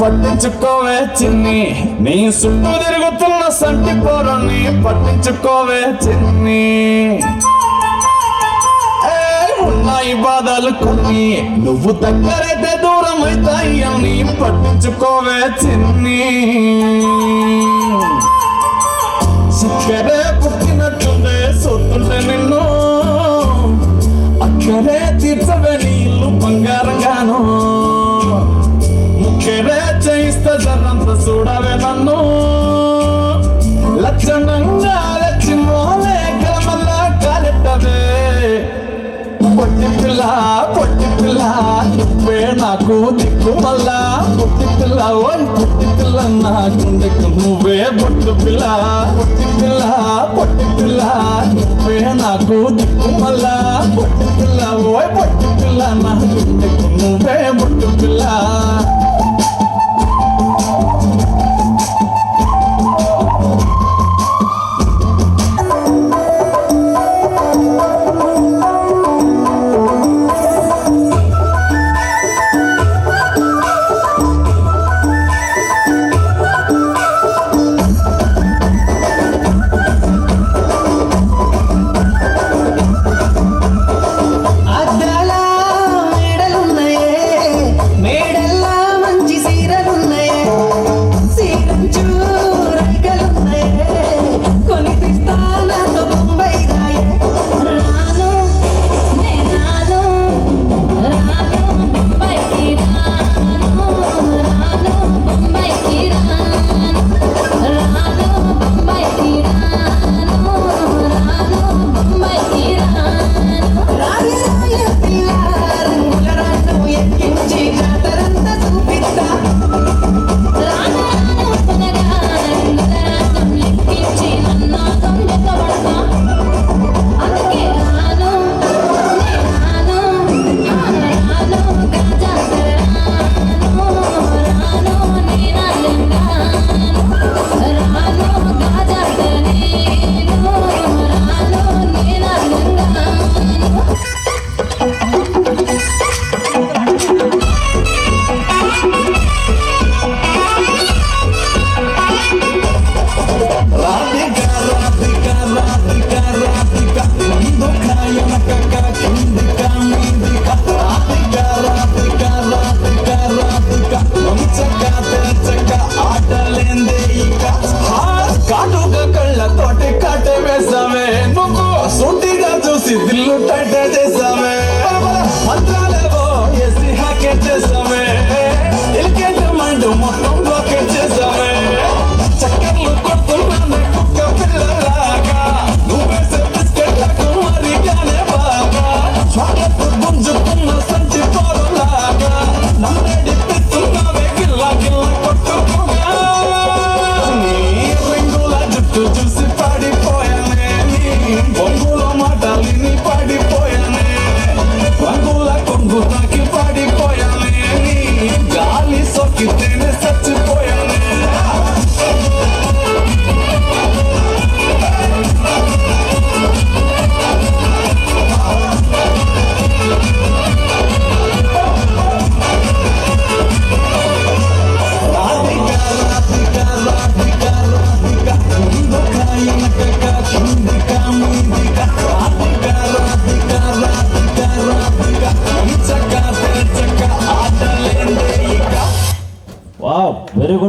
పట్టించుకోవే చిన్ని, నీ చుట్టూ తిరుగుతున్న సంటి పోరని పట్టించుకోవే చిన్ని. ఉన్నాయి బాధలు కొన్ని, నువ్వు దగ్గరైతే దూరం అవుతాయి అని పట్టించుకోవే చిన్ని. సిక్కరే పుట్టినట్టుండే సొత్తుంటే నిన్ను, అక్కడే తీర్చవే నీ ఇల్లు బంగారంగాను. ముఖ్యరే చేయిస్తా జరంత చూడవే నన్ను, లక్షణంగా లచ్చి మోలే కలమల్లా కాలెట్టవే. పొట్టి పిల్ల నువ్వే నాకు దిక్కు మల్లా. పొట్టి పిల్ల ఓయ్ పొట్టి పిల్ల నా గుండెకు నువ్వే బొట్టు పిల్ల. పొట్టి పిల్ల నువ్వే నాకు దిక్కు మల్లా. పొట్టి పిల్ల ఓయ్ పొట్టి పిల్ల నా గుండెకు నువ్వే బొట్టు పిల్ల. దిల్లు టైట్ చేసావే, మంత్రాలేవో ఎసి హ్యాకెట్ చేసావే, ఎలికెట్ మైండ్ మొత్తం బ్లాకెట్ చేసావే. చక్కర్లు కొడుతున్నానే కుక్క పిల్లలాగా, నువ్వేసే బిస్కెట్లకు మరిగానే బాగా. చాక్లెట్ గుంజుకున్న సంచి పోరులాగా, నమ్మడిపిస్తున్నావే గిల్ల గిల్ల కొట్టుకున్నా. నీ రింగుల జుట్టు చూసి పడిపోయానే, నీ బొంగుల మాటలిని పడిపోయానే, రంగుల కొంగు తాకి పడిపోయానే, నీ గాలి సోకితేనే చచ్చిపోయానే. Wow, very good.